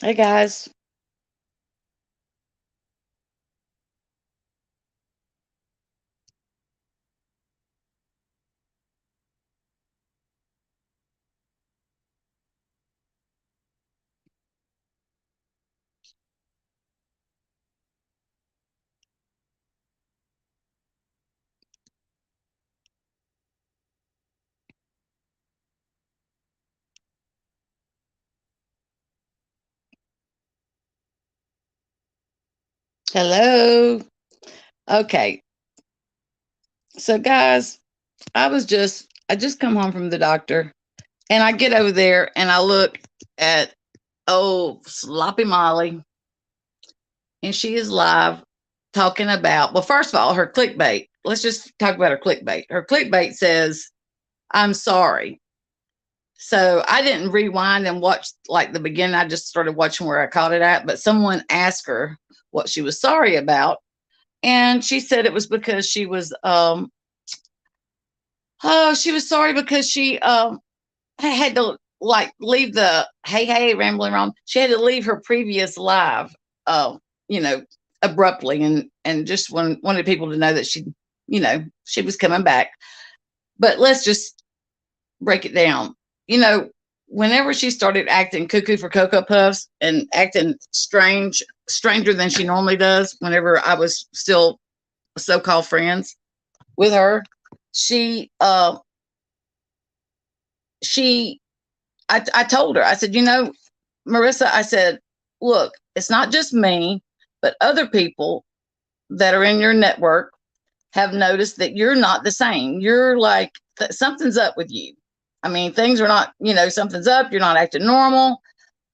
Hey guys. Hello. Okay. So guys, I just come home from the doctor and I get over there and I look at old sloppy Molly and she is live talking about, well, first of all, her clickbait. Let's just talk about her clickbait. Her clickbait says, I'm sorry. So I didn't rewind and watch like the beginning. I just started watching where I caught it at. But someone asked her what she was sorry about. And she said it was because she was sorry because she had to like leave the hey rambling around. She had to leave her previous live, uh, you know, abruptly and just wanted people to know that she was coming back. But let's just break it down. You know, whenever she started acting cuckoo for Cocoa Puffs and acting stranger than she normally does, whenever I was still so-called friends with her, she she I told her, I said, Marissa, I said, look, it's not just me, but other people that are in your network have noticed that you're not the same. You're like, something's up with you. I mean, things are not, something's up. You're not acting normal.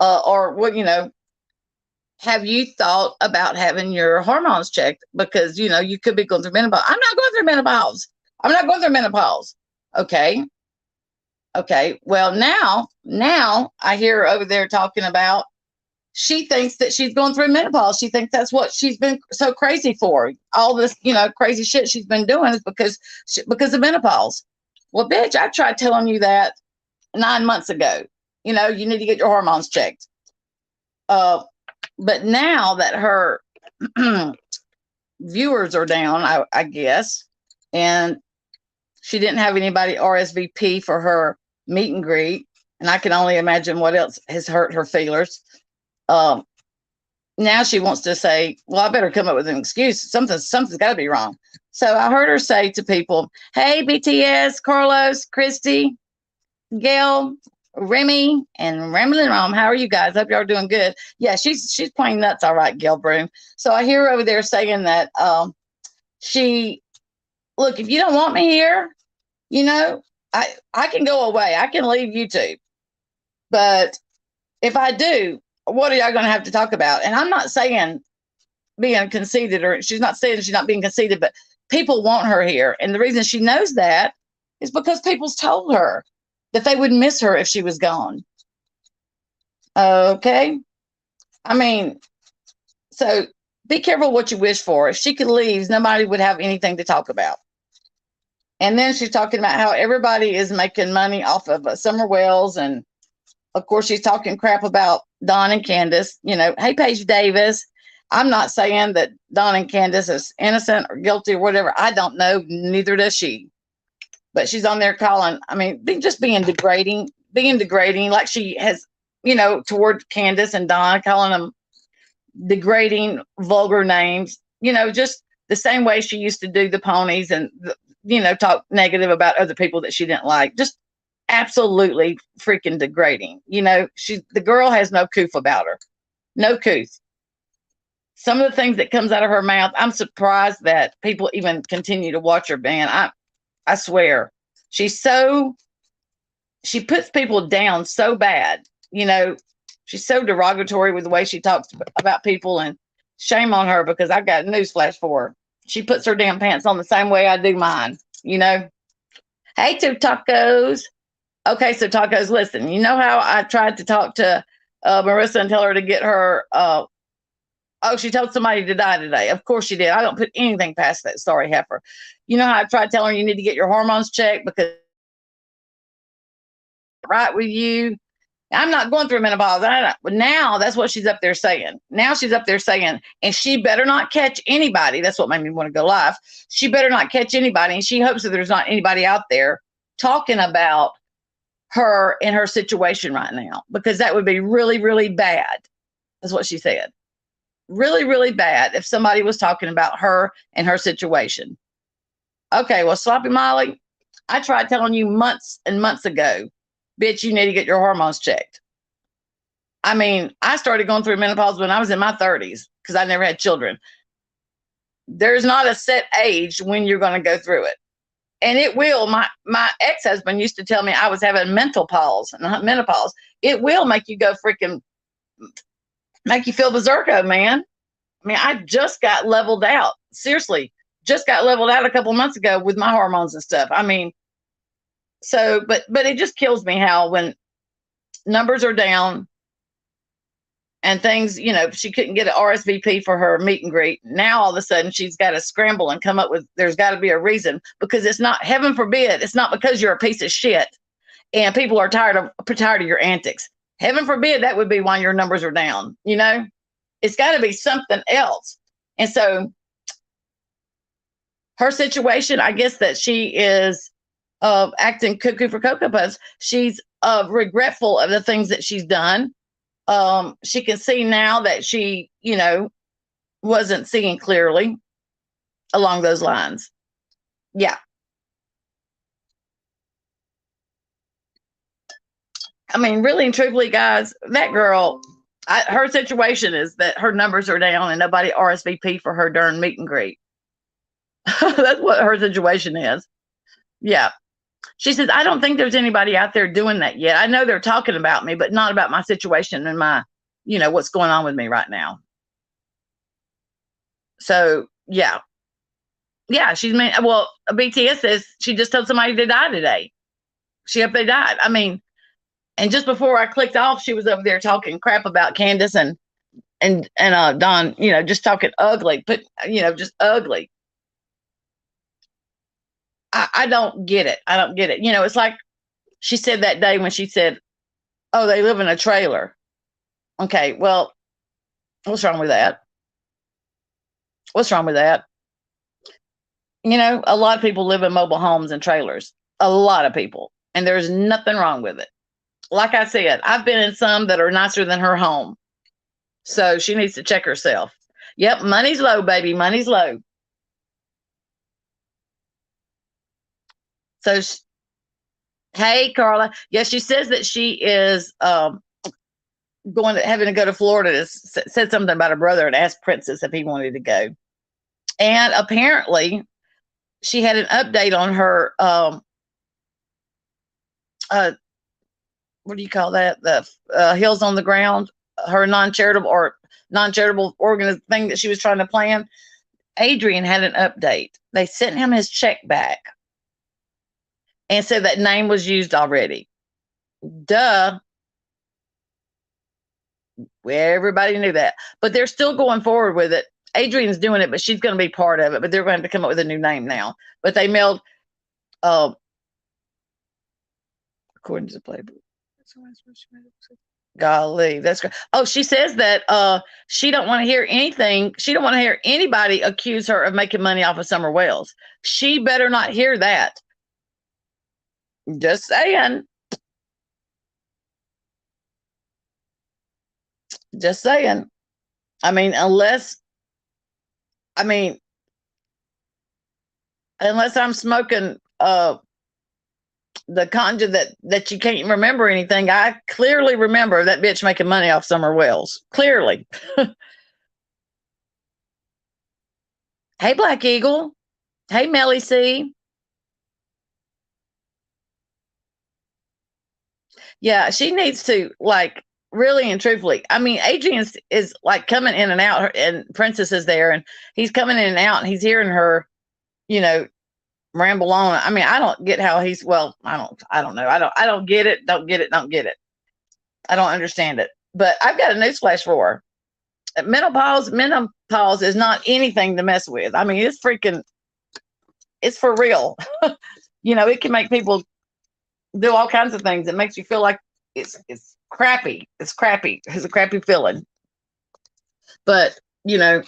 Or what, have you thought about having your hormones checked? Because, you could be going through menopause. I'm not going through menopause. I'm not going through menopause. Okay. Okay. Well, now I hear her over there talking about she thinks that she's going through menopause. She thinks that's what she's been so crazy for. All this, crazy shit she's been doing is because of menopause. Well, bitch, I tried telling you that 9 months ago. You need to get your hormones checked. Uh, but now that her viewers are down, I guess, and she didn't have anybody RSVP for her meet and greet, and I can only imagine what else has hurt her feelers. Um, Now she wants to say, well, I better come up with an excuse. Something's got to be wrong. So I heard her say to people, hey, BTS, Carlos, Christy, Gail, Remy, and Rambling Rome. How are you guys? Hope y'all are doing good. Yeah, she's playing nuts, all right, Gail Broom. So I hear her over there saying that she look, if you don't want me here, you know, I can go away. I can leave YouTube. But if I do, what are y'all going to have to talk about? And I'm not saying being conceited, or she's not saying she's not being conceited, but people want her here. And the reason she knows that is because people's told her that they would miss her if she was gone. Okay. I mean, so be careful what you wish for. If she could leave, nobody would have anything to talk about. And then she's talking about how everybody is making money off of Summer Wells. And of course, she's talking crap about Don and Candace. Hey, Paige Davis. I'm not saying that Don and Candace is innocent or guilty or whatever. I don't know. Neither does she. But she's on there calling, I mean, just being degrading, like she has, toward Candace and Don, calling them degrading, vulgar names, just the same way she used to do the ponies and, talk negative about other people that she didn't like. Just absolutely freaking degrading. The girl has no coof about her. No coof. Some of the things that comes out of her mouth, I'm surprised that people even continue to watch her, man. I swear. She's so she puts people down so bad. You know, she's so derogatory with the way she talks about people, and shame on her, because I've got news flash for her. She puts her damn pants on the same way I do mine, you know. Hey, two tacos. Okay, so tacos, listen, you know how I tried to talk to Marissa and tell her to get her oh, she told somebody to die today. Of course she did. I don't put anything past that sorry heifer. You know how I tried telling her you need to get your hormones checked because right with you. I'm not going through menopause. But now that's what she's up there saying. Now she's up there saying, and she better not catch anybody. That's what made me want to go live. She better not catch anybody. And she hopes that there's not anybody out there talking about her and her situation right now, because that would be really, really bad. That's what she said. Really, really bad if somebody was talking about her and her situation. Okay, well, Sloppy Molly, I tried telling you months and months ago, bitch, you need to get your hormones checked. I mean, I started going through menopause when I was in my 30s because I never had children. There's not a set age when you're going to go through it. And it will. My ex-husband used to tell me I was having menopause. It will make you go freaking, make you feel berserko, man. I mean, I just got leveled out. Seriously, just got leveled out a couple months ago with my hormones and stuff. I mean, so, but it just kills me how when numbers are down and things, you know, she couldn't get an RSVP for her meet and greet. Now all of a sudden she's got to scramble and come up with, there's got to be a reason, because it's not, heaven forbid, it's not because you're a piece of shit and people are tired of your antics. Heaven forbid that would be why your numbers are down. You know, it's got to be something else. And so her situation, I guess that she is acting cuckoo for Cocoa Puffs. She's regretful of the things that she's done. She can see now that she, you know, wasn't seeing clearly along those lines. Yeah. I mean, really and truthfully, guys, that girl, her situation is that her numbers are down and nobody RSVP for her darn meet and greet. That's what her situation is. Yeah. She says, I don't think there's anybody out there doing that yet. I know they're talking about me, but not about my situation and my, you know, what's going on with me right now. So, yeah. Yeah, she's mean. Well, BTS says she just told somebody to die today. She hope they died. I mean, and just before I clicked off, she was over there talking crap about Candace and Don, you know, just talking ugly, but, you know, just ugly. I don't get it. I don't get it. You know, it's like she said that day when she said, oh, they live in a trailer. Okay, well, what's wrong with that? What's wrong with that? You know, a lot of people live in mobile homes and trailers. A lot of people. And there's nothing wrong with it. Like I said, I've been in some that are nicer than her home. So she needs to check herself. Yep, money's low, baby. Money's low. So, hey, Carla. Yes, she says that she is having to go to Florida. Said something about her brother and asked Princess if he wanted to go. And apparently, she had an update on her. What do you call that? The Hills on the Ground. Her non-charitable organization thing that she was trying to plan. Adrian had an update. They sent him his check back and said that name was used already. Duh. Everybody knew that, but they're still going forward with it. Adrian's doing it, but she's going to be part of it, but they're going to have to come up with a new name now. But they mailed, according to the playbook. Golly, that's great. Oh, she says that she don't want to hear anything. She don't want to hear anybody accuse her of making money off of Summer Wells. She better not hear that. Just saying. Just saying. I mean, unless I'm smoking the conjure that you can't remember anything. I clearly remember that bitch making money off Summer Wells. Clearly. Hey, Black Eagle. Hey, Melly C. Yeah, she needs to, like, really and truthfully. I mean, Adrian is like coming in and out, and Princess is there, and he's coming in and out, and he's hearing her, you know, ramble on. I mean, I don't get how he's, well, I don't know. I don't get it. Don't get it. Don't get it. I don't understand it. But I've got a newsflash for her. Menopause is not anything to mess with. I mean, it's for real. You know, it can make people do all kinds of things. It makes you feel like it's crappy. It's crappy. It's a crappy feeling. But, you know,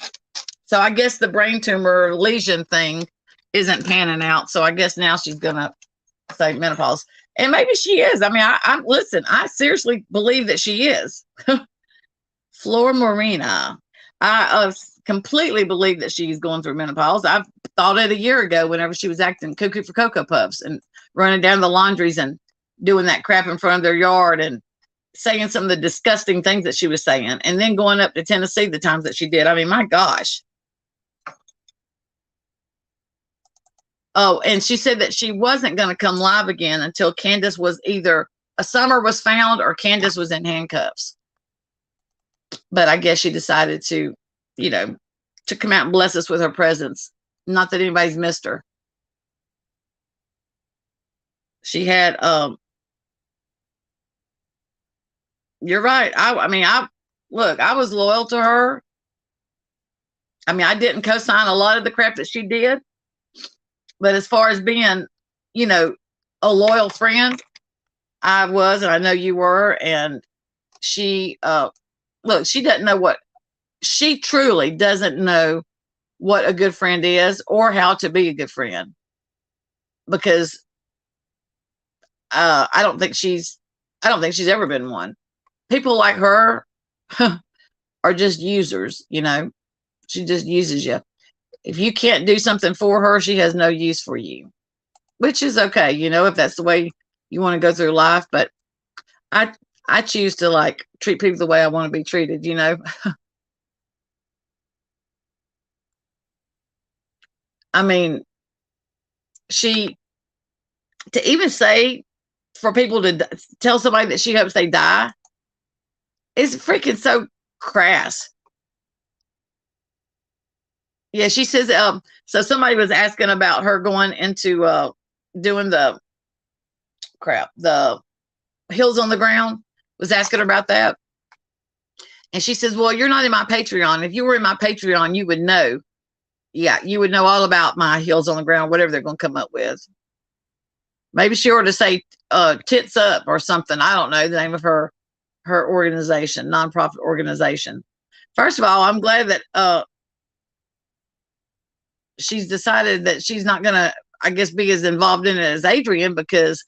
so I guess the brain tumor lesion thing isn't panning out. So I guess now she's going to say menopause. And maybe she is. I mean, I listen, I seriously believe that she is. Flor Morena. I completely believe that she's going through menopause. I thought it a year ago whenever she was acting cuckoo for Cocoa Puffs and running down the laundries and doing that crap in front of their yard and saying some of the disgusting things that she was saying, and then going up to Tennessee the times that she did. I mean, my gosh. Oh, and she said that she wasn't going to come live again until Candace was either a summer was found or Candace was in handcuffs. But I guess she decided to, you know, to come out and bless us with her presence. Not that anybody's missed her. She had, you're right. I mean, look, I was loyal to her. I mean, I didn't co-sign a lot of the crap that she did. But as far as being, you know, a loyal friend, I was, and I know you were. And she, look, she doesn't know what, she truly doesn't know what a good friend is or how to be a good friend. Because I don't think she's ever been one. People like her are just users, you know. She just uses you. If you can't do something for her, she has no use for you, which is okay, you know, if that's the way you want to go through life. But I choose to like treat people the way I want to be treated, you know. I mean, to even say for people to tell somebody that she hopes they die is freaking so crass. Yeah, she says, so somebody was asking about her going into doing the Hills on the Ground, was asking her about that. And she says, well, you're not in my Patreon. If you were in my Patreon, you would know. Yeah, you would know all about my Hills on the Ground, whatever they're going to come up with. Maybe she ought to say Tits Up or something. I don't know the name of her organization, nonprofit organization. First of all, I'm glad that she's decided that she's not going to, I guess, be as involved in it as Adrian, because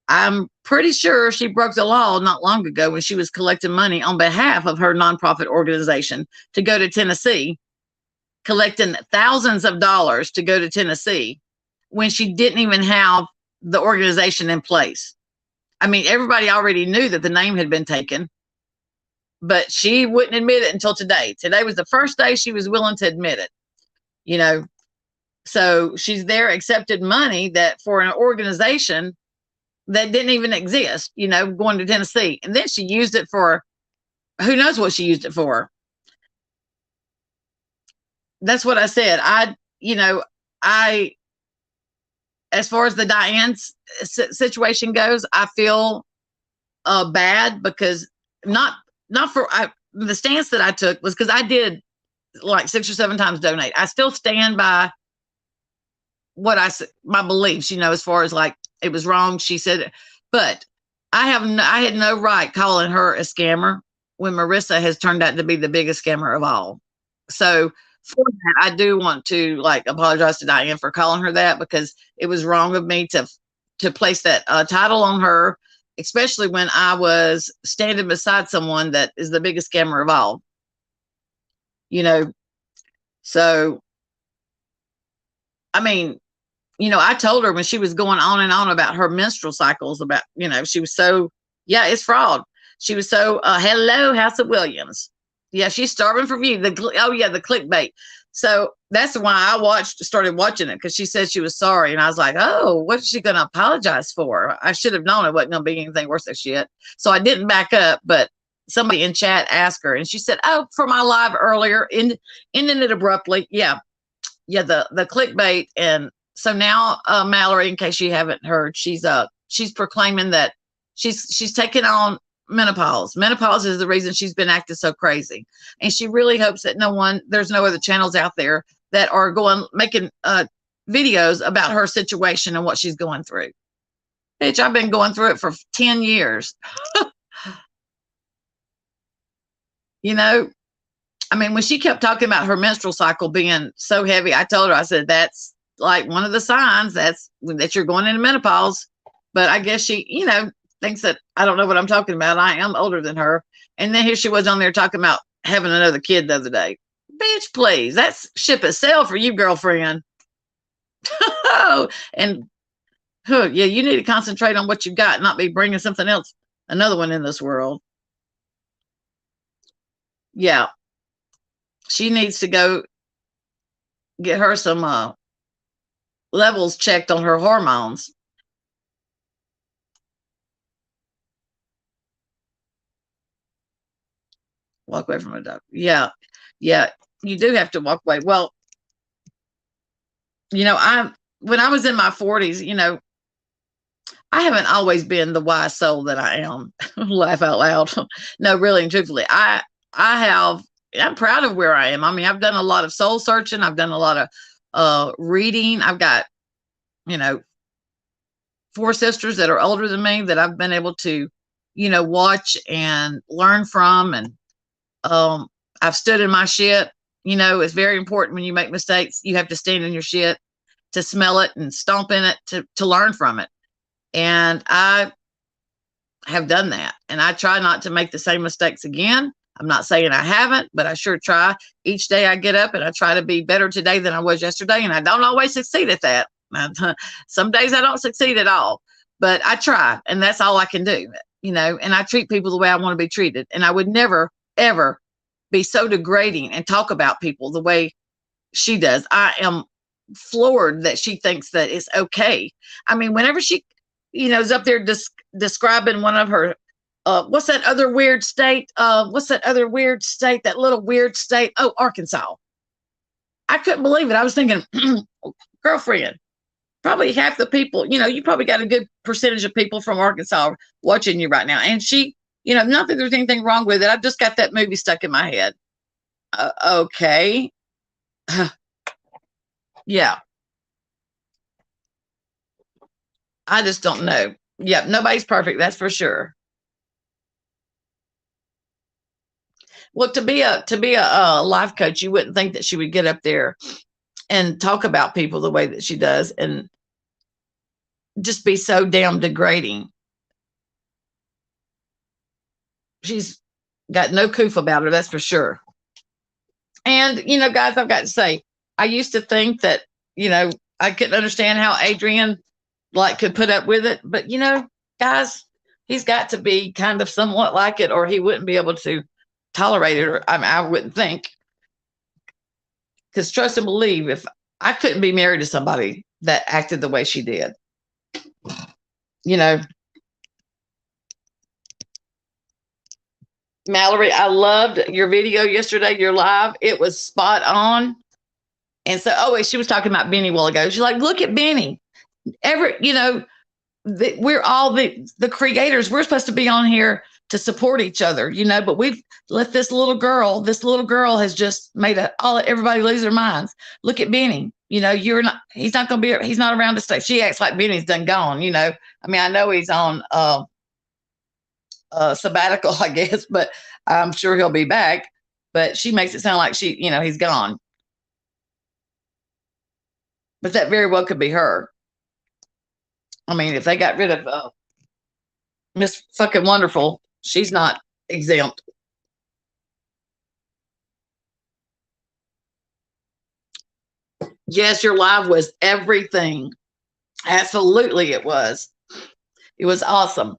I'm pretty sure she broke the law not long ago when she was collecting money on behalf of her nonprofit organization to go to Tennessee, collecting thousands of dollars to go to Tennessee when she didn't even have the organization in place. I mean, everybody already knew that the name had been taken, but she wouldn't admit it until today. Today was the first day she was willing to admit it, you know. So she's there, accepted money that for an organization that didn't even exist, you know, going to Tennessee. And then she used it for, who knows what she used it for. That's what I said. As far as the Diane situation goes, I feel bad because not for the stance that I took was because I did like 6 or 7 times donate. I still stand by what my beliefs, you know, as far as like it was wrong. She said it, but I had no right calling her a scammer when Marissa has turned out to be the biggest scammer of all. So for that, I do want to like apologize to Diane for calling her that, because it was wrong of me to place that title on her, especially when I was standing beside someone that is the biggest scammer of all, you know. So, I mean, you know, I told her when she was going on and on about her menstrual cycles, about, you know, she was so, yeah, it's fraud. She was so, hello, House of Williams. Yeah, she's starving for view. The clickbait. So that's why I started watching it, because she said she was sorry. And I was like, oh, what's she going to apologize for? I should have known it wasn't going to be anything worse than shit. So I didn't back up, but somebody in chat asked her, and she said, oh, for my live earlier, ending it abruptly. Yeah, the clickbait. And so now, Mallory, in case you haven't heard, she's proclaiming that she's taking on menopause. Menopause is the reason she's been acting so crazy, and she really hopes that there's no other channels out there that are making videos about her situation and what she's going through. Bitch, I've been going through it for 10 years. You know, I mean, when she kept talking about her menstrual cycle being so heavy, I told her, I said, that's like one of the signs that you're going into menopause. But I guess she, thinks that I don't know what I'm talking about. I am older than her. And then here she was on there talking about having another kid the other day. Bitch, please. That's ship it sailed for you, girlfriend. Oh, and yeah, you need to concentrate on what you've got, not be bringing something else, another one in this world. Yeah, she needs to go get her some levels checked on her hormones. Walk away from a doctor. Yeah, yeah, you do have to walk away. Well, when I was in my 40s, I haven't always been the wise soul that I am. Laugh out loud. No, really and truthfully, I have. I'm proud of where I am. I mean, I've done a lot of soul searching. I've done a lot of reading. I've got, you know, four sisters that are older than me that I've been able to, watch and learn from. And I've stood in my shit. It's very important when you make mistakes. You have to stand in your shit, to smell it and stomp in it, to learn from it. And I have done that. And I try not to make the same mistakes again. I'm not saying I haven't, but I sure try. Each day I get up and I try to be better today than I was yesterday. And I don't always succeed at that. Some days I don't succeed at all, but I try. And that's all I can do, and I treat people the way I want to be treated. And I would never, ever be so degrading and talk about people the way she does. I am floored that she thinks that it's okay. I mean, whenever she, is up there describing one of her, what's that other weird state? That little weird state? Oh, Arkansas. I couldn't believe it. I was thinking, girlfriend, probably half the people, you probably got a good percentage of people from Arkansas watching you right now. And she, not that there's anything wrong with it. I've just got that movie stuck in my head. Okay. Yeah. I just don't know. Yeah, nobody's perfect, that's for sure. Well, to be a life coach, you wouldn't think that she would get up there and talk about people the way that she does and just be so damn degrading. She's got no coof about her, that's for sure. And guys, I've got to say, I used to think that I couldn't understand how Adrian could put up with it, but guys, he's got to be kind of somewhat like it, or he wouldn't be able to tolerate it. Or I wouldn't think, because trust and believe, if I couldn't be married to somebody that acted the way she did, Mallory, I loved your video yesterday, your live. It was spot on. And so, she was talking about Benny a while ago. She's like, look at Benny. We're all the creators. We're supposed to be on here to support each other, but we've let this little girl has just made everybody lose their minds. Look at Benny. He's not going to be, he's not around to stay. She acts like Benny's done gone, I mean, I know he's on sabbatical, I guess, but I'm sure he'll be back. But she makes it sound like he's gone. But that very well could be her. I mean, if they got rid of Miss Fucking Wonderful, she's not exempt. Yes, your live was everything. Absolutely, it was. It was awesome.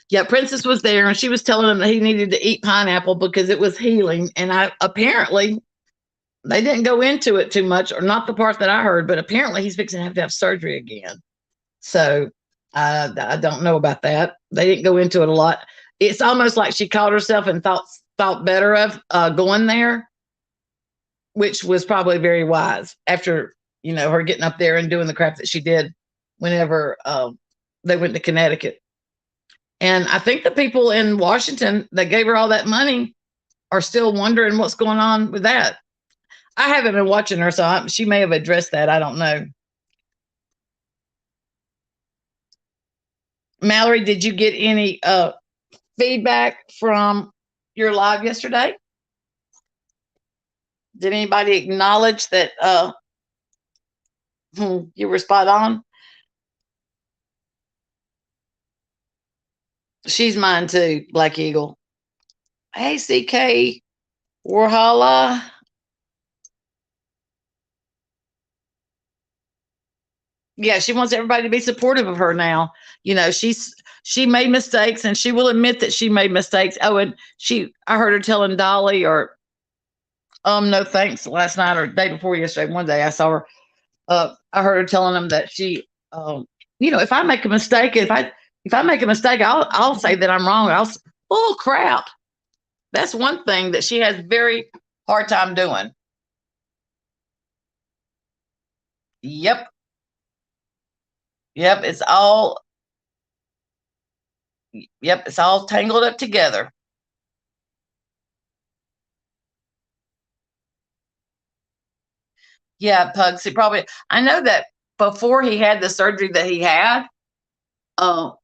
Yeah, Princess was there, and she was telling him that he needed to eat pineapple because it was healing. And apparently they didn't go into it too much, or not the part that I heard, but apparently he's fixing to have surgery again. So I don't know about that. They didn't go into it a lot. It's almost like she caught herself and thought better of going there, which was probably very wise after, her getting up there and doing the crap that she did whenever they went to Connecticut. And I think the people in Washington that gave her all that money are still wondering what's going on with that. I haven't been watching her, so she may have addressed that. I don't know. Mallory, did you get any feedback from your live yesterday? Did anybody acknowledge that you were spot on? She's mine too, Black Eagle. Hey, CK Warhala. Yeah, she wants everybody to be supportive of her now. You know, she made mistakes and she will admit that she made mistakes. Oh, and I heard her telling Dolly or no thanks last night or day before yesterday. One day I saw her. I heard her telling them that she if I make a mistake, if I make a mistake, I'll say that I'm wrong. Oh crap. That's one thing that she has very hard time doing. Yep. Yep, it's all tangled up together. Yeah, Pugsy probably. I know that before he had the surgery that he had. Oh,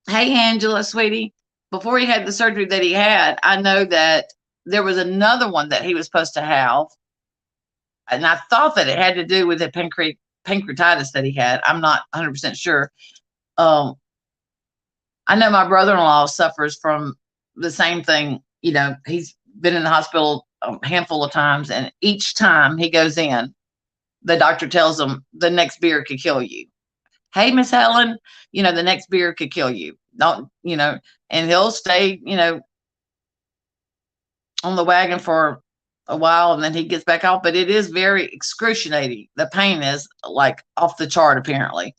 hey Angela, sweetie. Before he had the surgery that he had, I know that there was another one that he was supposed to have, and I thought that it had to do with the pancreatitis that he had. I'm not 100% sure. Um, I know my brother-in-law suffers from the same thing. You know, he's been in the hospital a handful of times, and each time he goes in, the doctor tells him the next beer could kill you. Hey, Miss Helen, the next beer could kill you. Don't, and he'll stay, on the wagon for a while and then he gets back off. But it is very excruciating. The pain is like off the chart, apparently.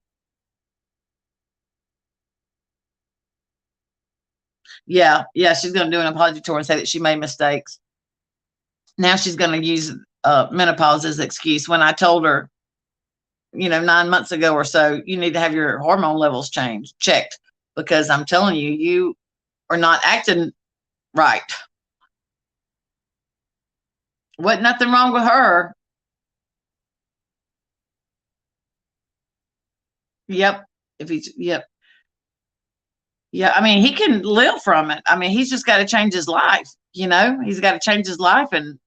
Yeah, she's going to do an apology tour and say that she made mistakes. Now she's going to use menopause as an excuse. When I told her, 9 months ago or so, you need to have your hormone levels checked, because I'm telling you, you are not acting right. Wasn't nothing wrong with her. Yep. Yep. Yeah. I mean, he can live from it. I mean, he's just got to change his life. He's got to change his life and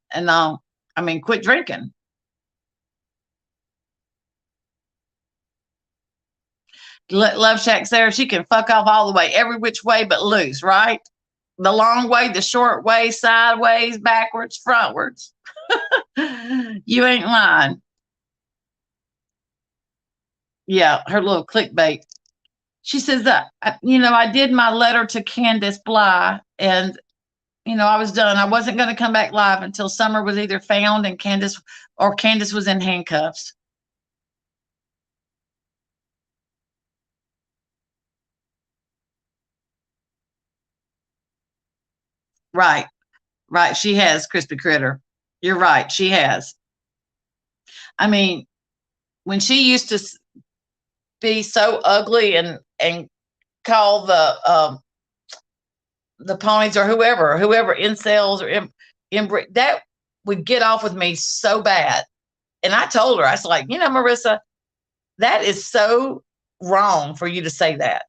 quit drinking. Love Shack Sarah, she can fuck off all the way, every which way but loose, right? The long way, the short way, sideways, backwards, frontwards. You ain't lying. Yeah, her little clickbait. She says that, I did my letter to Candace Bly and, I was done. I wasn't going to come back live until Summer was either found and Candace was in handcuffs. Right. Right. She has, Crispy Critter. You're right. She has. I mean, when she used to be so ugly and call the ponies or whoever incels or that would get off with me so bad. And I told her, I was like, Marissa, that is so wrong for you to say that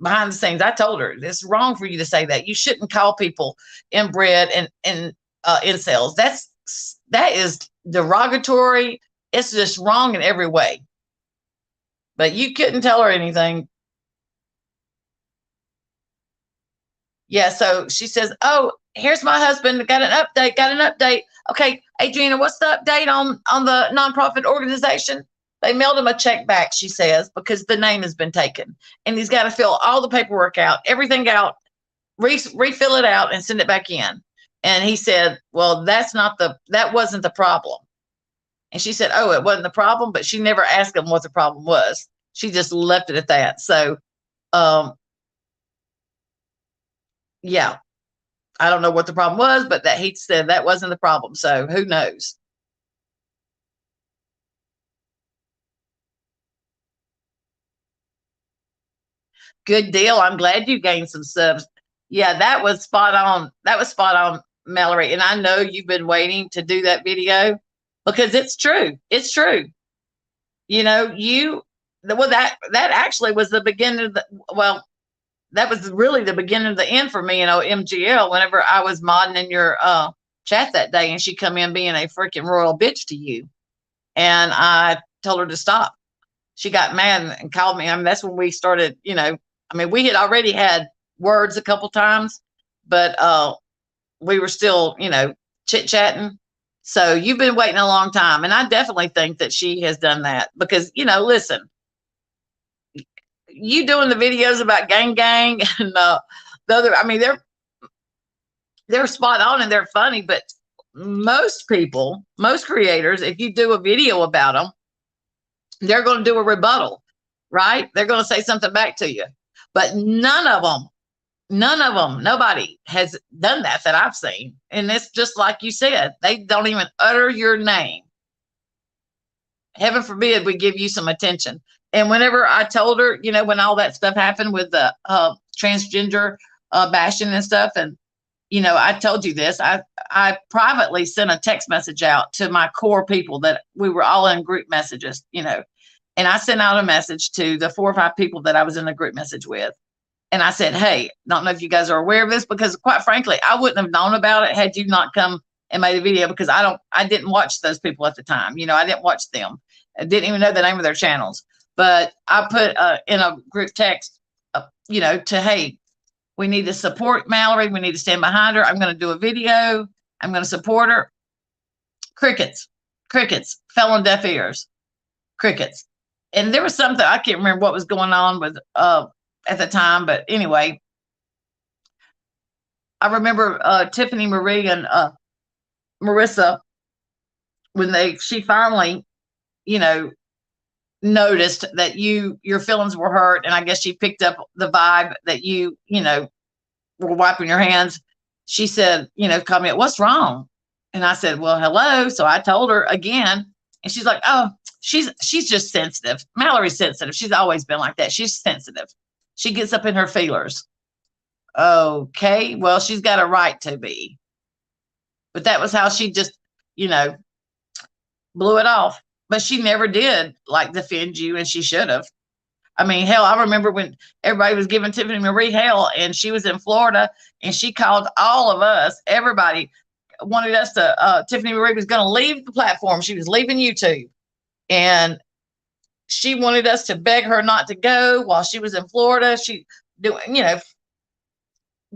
behind the scenes. I told her it's wrong for you to say that. You shouldn't call people inbred and incels. That is derogatory. It's just wrong in every way. But you couldn't tell her anything. Yeah, so she says, oh, here's my husband. Got an update. Okay, Adriana, what's the update on the nonprofit organization? They mailed him a check back, she says, because the name has been taken. And he's got to fill all the paperwork out, everything out, refill it out and send it back in. And he said, well, that wasn't the problem. And she said, oh, it wasn't the problem, but she never asked him what the problem was. She just left it at that. So, yeah, I don't know what the problem was, but that he said that wasn't the problem. So who knows? Good deal. I'm glad you gained some subs. Yeah, that was spot on. That was spot on, Mallory. And I know you've been waiting to do that video because it's true. It's true. That actually was the beginning of that was really the beginning of the end for me in MGL. Whenever I was modding in your chat that day, and she come in being a freaking royal bitch to you, and I told her to stop. She got mad and called me. I mean, that's when we started. I mean, we had already had words a couple times, but we were still, chit chatting. So you've been waiting a long time, and I definitely think that she has done that because, listen, you doing the videos about gang and the other. I mean, they're spot on and they're funny, but most people, most creators, if you do a video about them, they're going to do a rebuttal, right? They're going to say something back to you, but none of them, nobody has done that I've seen. And it's just like you said, they don't even utter your name. Heaven forbid we give you some attention. And whenever I told her, when all that stuff happened with the transgender bashing and stuff, and I told you this, I privately sent a text message out to my core people that we were all in group messages, and I sent out a message to the 4 or 5 people that I was in the group message with. And I said, hey, don't know if you guys are aware of this, because quite frankly, I wouldn't have known about it had you not come and made a video, because I didn't watch those people at the time. I didn't watch them. I didn't even know the name of their channels, but I put in a group text, to, hey, we need to support Mallory. We need to stand behind her. I'm going to do a video. I'm going to support her. Crickets fell on deaf ears, crickets. And there was something, I can't remember what was going on with, at the time, but anyway, I remember Tiffany Marie and Marissa, when she finally, noticed that your feelings were hurt, and I guess she picked up the vibe that you were wiping your hands. She said, called me, what's wrong? And I said, well, hello. So I told her again, and she's like, oh, she's just sensitive. Mallory's sensitive. She's always been like that. She's sensitive. She gets up in her feelers. Okay, well, she's got a right to be. But that was how she just, blew it off. But she never did defend you, and she should have. I mean, hell, I remember when everybody was giving Tiffany Marie hell, and she was in Florida, and she called all of us, everybody wanted us to, Tiffany Marie was going to leave the platform. She was leaving YouTube, and she wanted us to beg her not to go while she was in Florida. She doing,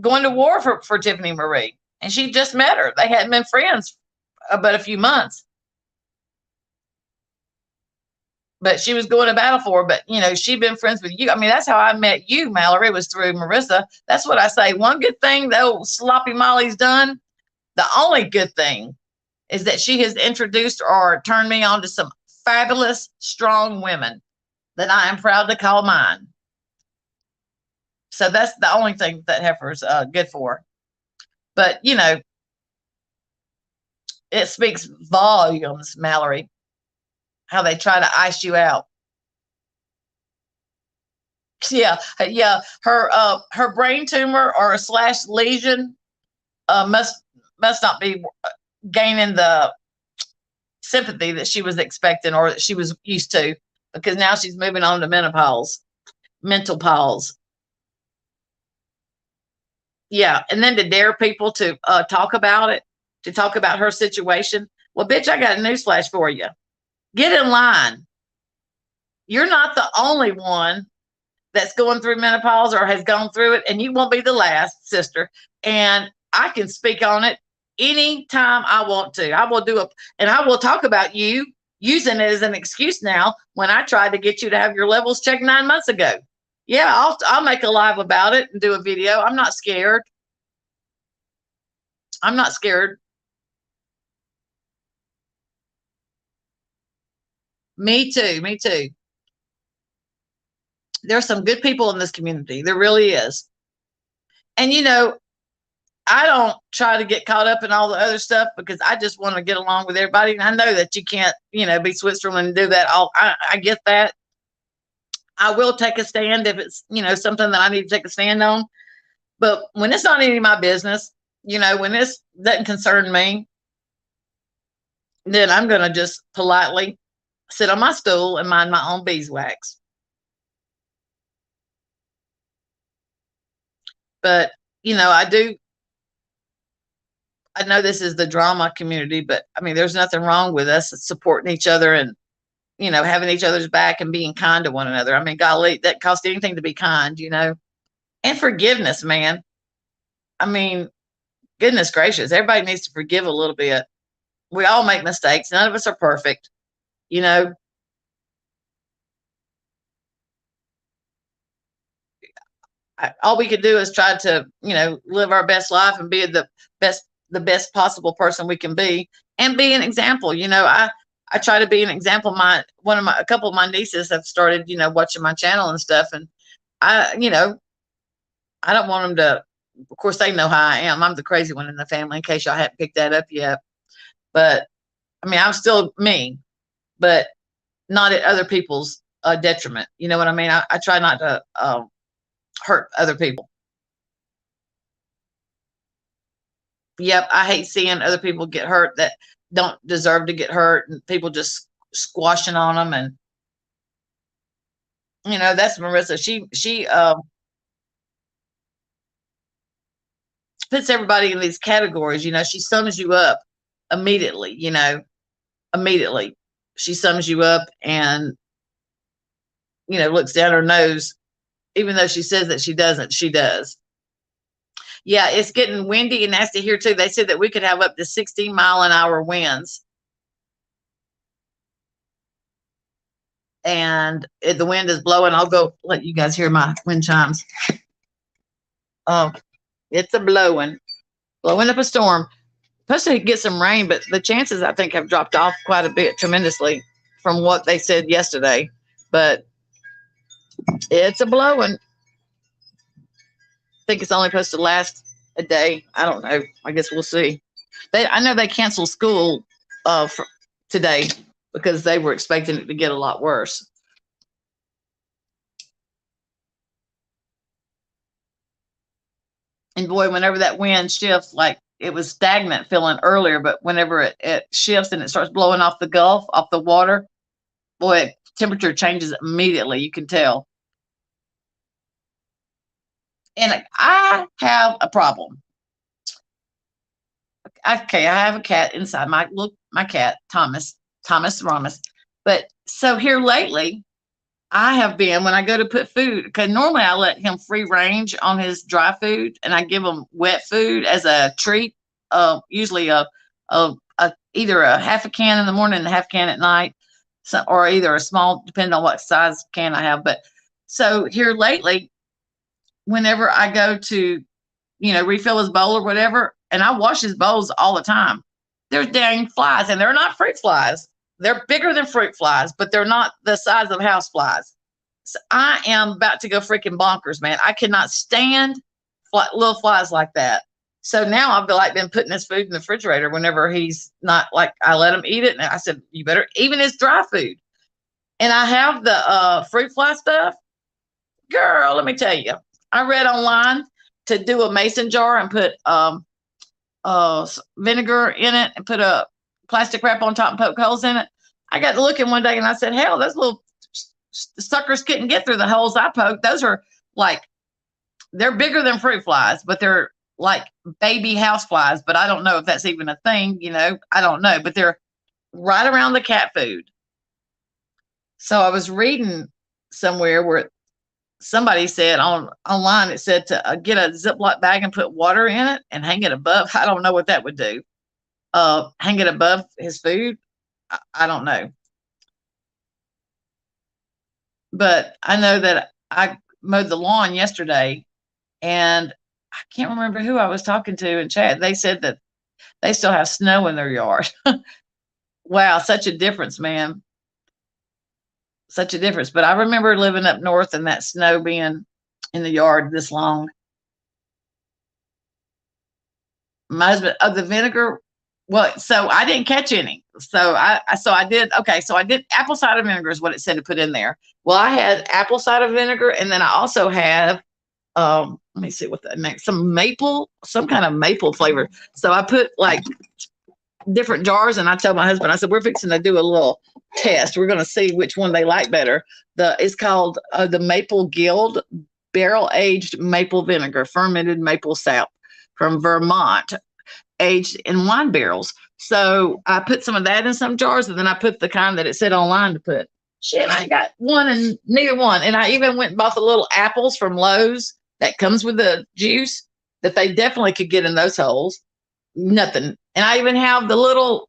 going to war for Tiffany Marie. And she just met her. They hadn't been friends but a few months. But she was going to battle for her. But, she'd been friends with you. I mean, that's how I met you, Mallory, was through Marissa. That's what I say. One good thing that old sloppy Molly's done, the only good thing, is that she has introduced or turned me on to some fabulous, strong women that I am proud to call mine. So that's the only thing that heifer's good for. But, it speaks volumes, Mallory, how they try to ice you out. Yeah. Her brain tumor or / lesion must not be gaining the sympathy that she was expecting or that she was used to, because now she's moving on to mental pause. Yeah. And then to dare people to talk about it, to talk about her situation. Well, bitch, I got a newsflash for you. Get in line. You're not the only one that's going through menopause or has gone through it, and you won't be the last, sister. And I can speak on it anytime I want to. I will and I will talk about you using it as an excuse now when I tried to get you to have your levels checked 9 months ago. Yeah, I'll make a live about it and do a video. I'm not scared. I'm not scared. Me too. Me too. There's some good people in this community. There really is. And, I don't try to get caught up in all the other stuff because I just want to get along with everybody. And I know that you can't, be Switzerland and do that. I get that. I will take a stand if it's, something that I need to take a stand on. But when it's not any of my business, when this doesn't concern me, then I'm going to just politely sit on my stool and mind my own beeswax. But, I know this is the drama community, but I mean, there's nothing wrong with us supporting each other and, having each other's back and being kind to one another. I mean, golly, that costs anything to be kind, and forgiveness, man. I mean, goodness gracious, everybody needs to forgive a little bit. We all make mistakes. None of us are perfect, all we could do is try to, live our best life and be the best possible person we can be, and be an example. I try to be an example. A couple of my nieces have started, watching my channel and stuff. And I don't want them to, of course, they know how I am. I'm the crazy one in the family, in case y'all haven't picked that up yet. But I mean, I'm still me, but not at other people's detriment. You know what I mean? I try not to hurt other people. Yep, I hate seeing other people get hurt that don't deserve to get hurt, and people just squashing on them. And that's Marissa. She puts everybody in these categories. She sums you up immediately. Immediately she sums you up, and looks down her nose, even though she says that she doesn't. She does. Yeah, it's getting windy and nasty here too. They said that we could have up to 60-mile-an-hour winds. And the wind is blowing. I'll go let you guys hear my wind chimes. Oh, it's blowing up a storm. Supposed to get some rain, but the chances, I think, have dropped off quite a bit, tremendously, from what they said yesterday. But it's blowing. Think it's only supposed to last a day. I don't know. I guess we'll see. I know they canceled school for today because they were expecting it to get a lot worse. And boy, whenever that wind shifts, like it was stagnant feeling earlier, but whenever it shifts and it starts blowing off the Gulf, off the water, boy, temperature changes immediately. You can tell. And I have a problem. Okay, I have a cat inside my cat, Thomas Ramos. But so here lately, I have been, when I go to put food, because normally I let him free range on his dry food, and I give him wet food as a treat. Usually either a half a can in the morning and a half can at night, or either a small, depending on what size can I have. But so here lately, whenever I go to, refill his bowl or whatever, and I wash his bowls all the time, there's dang flies, and they're not fruit flies. They're bigger than fruit flies, but they're not the size of house flies. So I am about to go freaking bonkers, man. I cannot stand little flies like that. So now I've been putting his food in the refrigerator whenever he's not, like, I let him eat it. And I said, you better, even his dry food. And I have the fruit fly stuff. Girl, let me tell you, I read online to do a mason jar and put vinegar in it and put a plastic wrap on top and poke holes in it. I got to looking one day and I said, hell, those little suckers couldn't get through the holes I poked. Those are they're bigger than fruit flies, but they're like baby house flies. But I don't know if that's even a thing, I don't know, but they're right around the cat food. So I was reading somewhere where somebody said online, it said to get a Ziploc bag and put water in it and hang it above. I don't know what that would do. Hang it above his food. I don't know. But I know that I mowed the lawn yesterday, and I can't remember who I was talking to in chat. They said that they still have snow in their yard. Wow, such a difference, man. Such a difference. But I remember living up north and that snow being in the yard this long. My husband, the vinegar, well, so I didn't catch any. So I did apple cider vinegar is what it said to put in there. Well, I had apple cider vinegar, and then I also have let me see what that makes, some kind of maple flavor. So I put different jars, and I told my husband, I said, we're fixing to do a little test. We're going to see which one they like better. It's called the Maple Guild barrel-aged maple vinegar, fermented maple sap from Vermont, aged in wine barrels. So I put some of that in some jars, and then I put the kind that it said online to put. Shit, I got one and neither one. And I even went and bought the little apples from Lowe's that comes with the juice that they definitely could get in those holes. Nothing. And I even have the little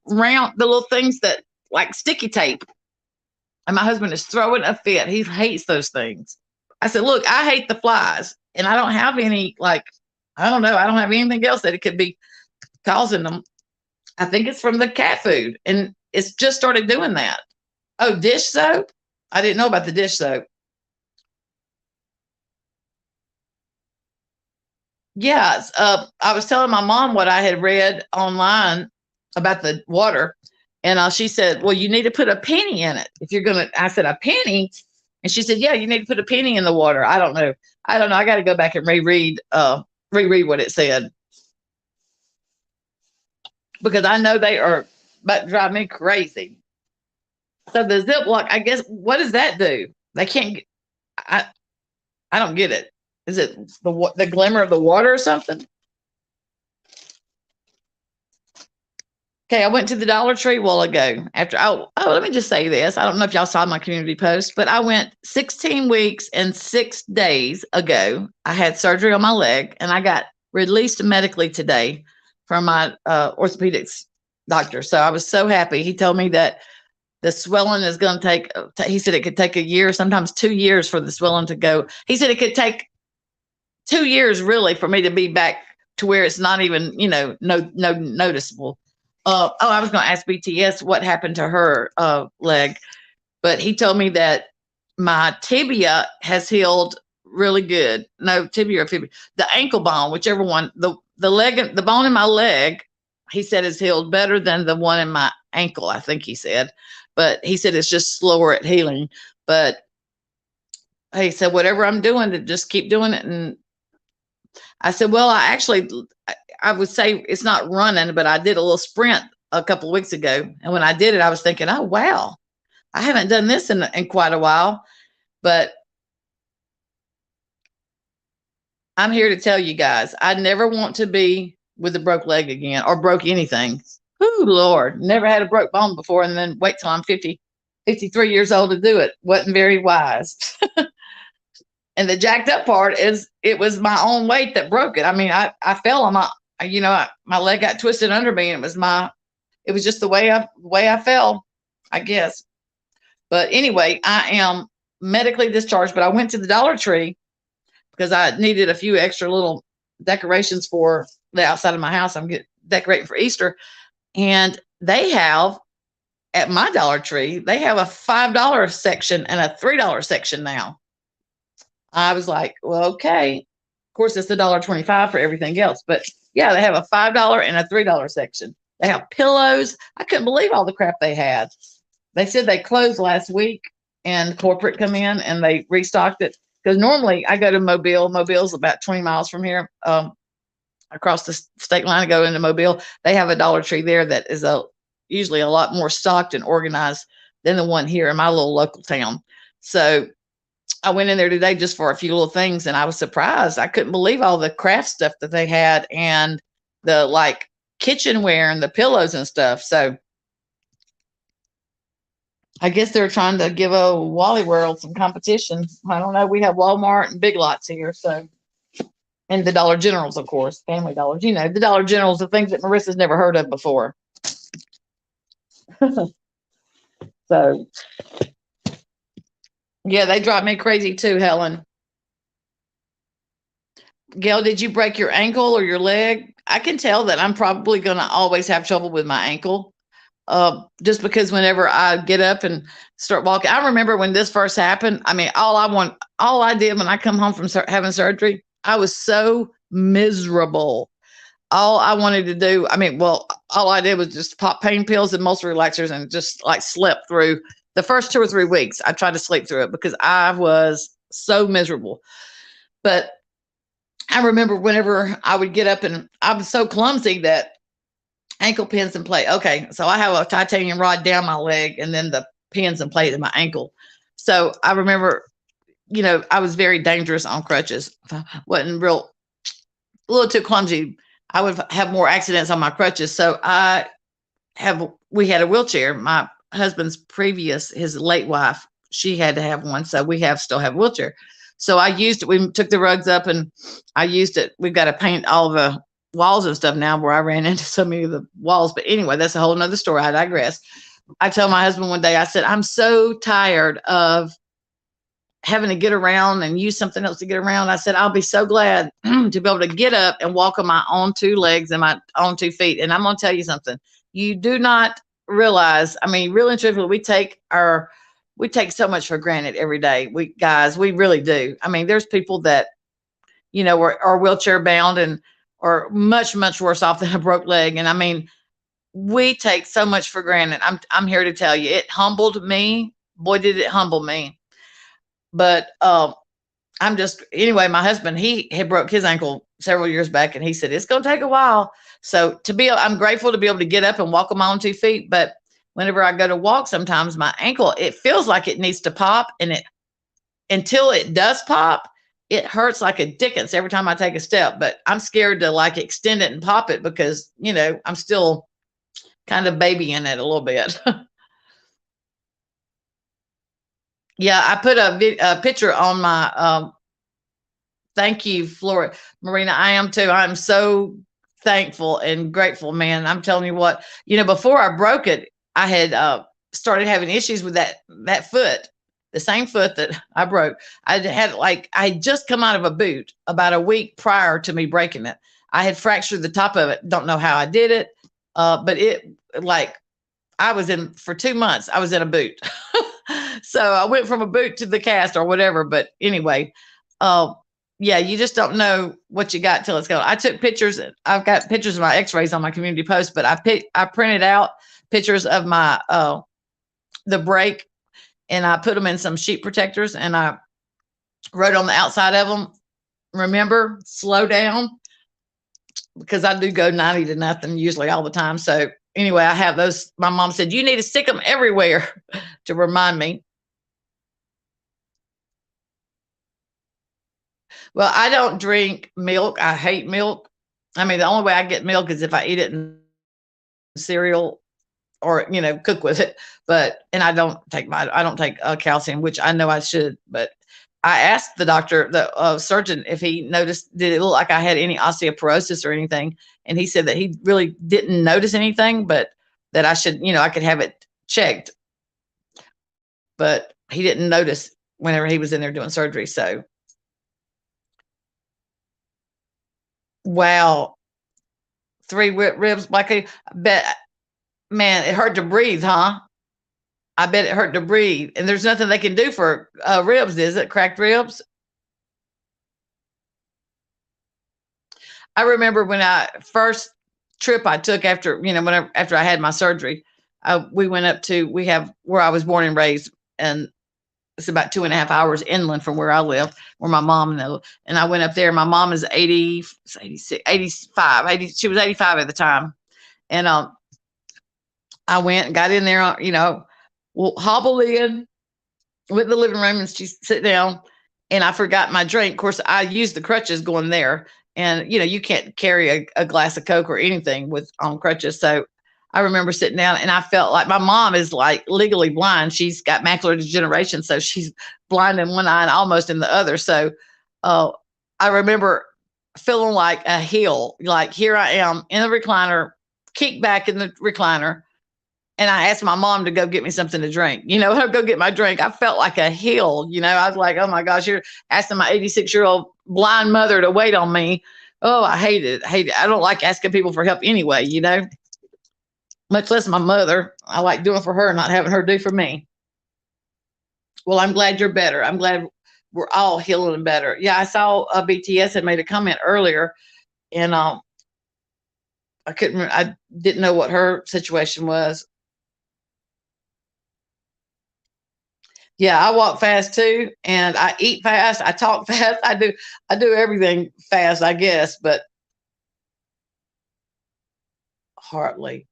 things that like sticky tape. And my husband is throwing a fit. He hates those things. I said, look, I hate the flies, and I don't have any, like, I don't know. I don't have anything else that it could be causing them. I think it's from the cat food, and it's just started doing that. Oh, dish soap? I didn't know about the dish soap. Yeah, I was telling my mom what I had read online about the water, and she said, well, you need to put a penny in it if you're going to. I said, a penny? And she said, yeah, you need to put a penny in the water. I don't know. I got to go back and reread what it said, because I know they are about to drive me crazy. So the Ziploc, I guess, what does that do? They can't. I don't get it. Is it the glimmer of the water or something? Okay, I went to the Dollar Tree a while ago. Let me just say this. I don't know if y'all saw my community post, but I went 16 weeks and 6 days ago. I had surgery on my leg, and I got released medically today from my orthopedics doctor. So I was so happy. He told me that the swelling is going to take, he said it could take a year, sometimes 2 years for the swelling to go. He said it could take 2 years really for me to be back to where it's not even, no noticeable. I was going to ask BTS what happened to her leg, but he told me that my tibia has healed really good. No, tibia or fibia, the ankle bone, whichever one, the leg, the bone in my leg, he said is healed better than the one in my ankle, I think he said, but he said it's just slower at healing. But he said, whatever I'm doing, to just keep doing it. And I said, well, I would say it's not running, but I did a little sprint a couple of weeks ago. And when I did it, I was thinking, oh, wow, I haven't done this in quite a while. But I'm here to tell you guys, I never want to be with a broke leg again, or broke anything. Ooh, Lord, never had a broke bone before, and then wait till I'm 53 years old to do it. Wasn't very wise. And the jacked up part is it was my own weight that broke it. I mean, I fell on my leg got twisted under me, and it was just the way I fell, I guess. But anyway, I am medically discharged, but I went to the Dollar Tree because I needed a few extra little decorations for the outside of my house. I'm decorating for Easter. And they have, at my Dollar Tree, they have a $5 section and a $3 section now. I was like, well, okay. Of course, it's $1.25 for everything else. But yeah, they have a $5 and a $3 section. They have pillows. I couldn't believe all the crap they had. They said they closed last week, and corporate come in and they restocked it. Because normally I go to Mobile. Mobile's about 20 miles from here. Across the state line, I go into Mobile. They have a Dollar Tree there that is usually a lot more stocked and organized than the one here in my little local town. So I went in there today just for a few little things, and I was surprised. I couldn't believe all the craft stuff that they had, and the like kitchenware and the pillows and stuff. So I guess they're trying to give a Wally World some competition. I don't know. We have Walmart and Big Lots here, so. And the Dollar Generals, of course, Family Dollars. The Dollar Generals, the things that Marissa's never heard of before. So, yeah, they drive me crazy too, Helen. Gail, did you break your ankle or your leg? I can tell that I'm probably going to always have trouble with my ankle. Just because whenever I get up and start walking, I remember when this first happened. I mean, all I did when I come home from having surgery, I was so miserable. All I wanted to do, all I did was just pop pain pills and muscle relaxers and just like slept through the first 2 or 3 weeks. I tried to sleep through it because I was so miserable. But I remember whenever I would get up, and I was so clumsy that ankle pins and plate. Okay, so I have a titanium rod down my leg, and then the pins and plate in my ankle. So I remember I was very dangerous on crutches. Wasn't real, a little too clumsy. I would have more accidents on my crutches. So we had a wheelchair. My husband's his late wife, she had to have one. So still have a wheelchair. So I used it. We took the rugs up and I used it. We've got to paint all the walls and stuff now where I ran into so many of the walls. But anyway, that's a whole nother story. I digress. I told my husband one day, I said, I'm so tired of having to get around and use something else to get around. I said, I'll be so glad to be able to get up and walk on my own two legs and my own 2 feet. And I'm going to tell you something. You do not realize, I mean, really and truthfully, we take so much for granted every day. We really do. I mean, there's people that, are wheelchair bound and are much, much worse off than a broke leg. And I mean, we take so much for granted. I'm here to tell you, it humbled me. Boy, did it humble me. But anyway, my husband, he had broke his ankle several years back and he said, it's going to take a while. So I'm grateful to be able to get up and walk on my own 2 feet. But whenever I go to walk, sometimes my ankle, it feels like it needs to pop, and until it does pop, it hurts like a dickens every time I take a step. But I'm scared to like extend it and pop it because, I'm still kind of babying it a little bit. Yeah, I put a picture on my thank you, Flora Marina. I am too. I'm so thankful and grateful, man. I'm telling you what, before I broke it, I had started having issues with that foot, the same foot that I broke. I had just come out of a boot about a week prior to me breaking it. I had fractured the top of it. Don't know how I did it, but I was in for 2 months. I was in a boot. So I went from a boot to the cast or whatever. But anyway, yeah, you just don't know what you got till it's gone. I took pictures. I've got pictures of my x-rays on my community post, but I printed out pictures of my, the break, and I put them in some sheet protectors, and I wrote on the outside of them, remember, slow down, because I do go 90 to nothing usually all the time. So anyway, I have those. My mom said, you need to stick them everywhere to remind me. Well, I don't drink milk. I hate milk. I mean, the only way I get milk is if I eat it in cereal or, cook with it. And I don't take calcium, which I know I should. But I asked the doctor, the surgeon, if he noticed, did it look like I had any osteoporosis or anything? And he said that he really didn't notice anything, but that I should, I could have it checked. But he didn't notice whenever he was in there doing surgery. So, wow. 3 ribs, like I bet, man, it hurt to breathe, huh? I bet it hurt to breathe. And there's nothing they can do for ribs, is it? Cracked ribs? I remember when first trip I took after, after I had my surgery, we went up to, where I was born and raised, and it's about 2.5 hours inland from where I live, where my mom lived. And I went up there. My mom is 80, 86, 85, 80, she was 85 at the time. And I went and got in there, hobbled in, went in the living room, and she sit down, and I forgot my drink. Of course, I used the crutches going there, and you can't carry a glass of Coke or anything on crutches. So I remember sitting down, and I felt like my mom is like legally blind. She's got macular degeneration, so she's blind in one eye and almost in the other. So I remember feeling like a heel, like here I am in the recliner, kicked back in the recliner. And I asked my mom to go get me something to drink, go get my drink. I felt like a heel, I was like, oh my gosh, you're asking my 86-year-old blind mother to wait on me. Oh, I hate it. I don't like asking people for help anyway, much less my mother. I like doing for her, not having her do for me. Well, I'm glad you're better. I'm glad we're all healing and better. Yeah, I saw BTS had made a comment earlier, and I didn't know what her situation was. Yeah, I walk fast too, and I eat fast. I talk fast. I do everything fast, I guess, but hardly.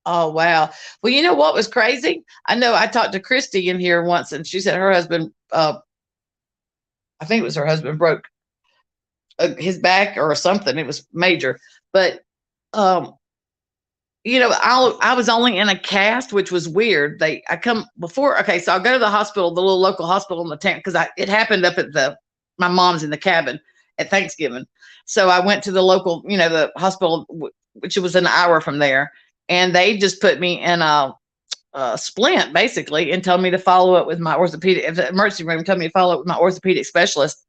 Oh wow. Well, you know what was crazy? I know I talked to Christy in here once, and she said her husband I think it was her husband, broke his back or something. It was major. But um, I was only in a cast, which was weird. I come before. Okay, so I'll go to the hospital, the little local hospital in the town, because it happened up at my mom's in the cabin at Thanksgiving. So I went to the local, the hospital, which was an hour from there, and they just put me in a splint basically, and told me to follow up with my orthopedic. If the emergency room told me to follow up with my orthopedic specialist.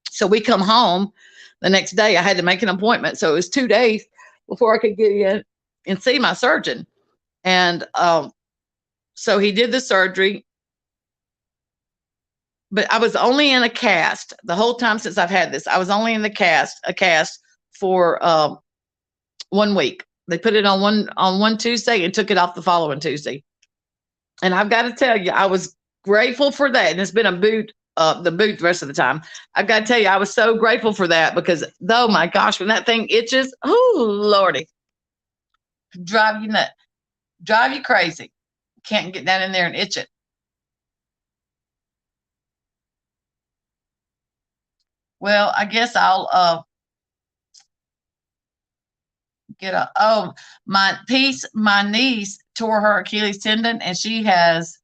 So we come home the next day. I had to make an appointment, so it was 2 days before I could get in and see my surgeon. And so he did the surgery, but I was only in a cast the whole time since I've had this. I was only in a cast for 1 week. They put it on one Tuesday and took it off the following Tuesday. And I've got to tell you, I was grateful for that. And it's been a boot, the boot the rest of the time. I've got to tell you, I was so grateful for that, because oh my gosh, when that thing itches, oh Lordy, drive you nuts, drive you crazy. Can't get down in there and itch it. Well, I guess I'll get my niece tore her Achilles tendon, and she has,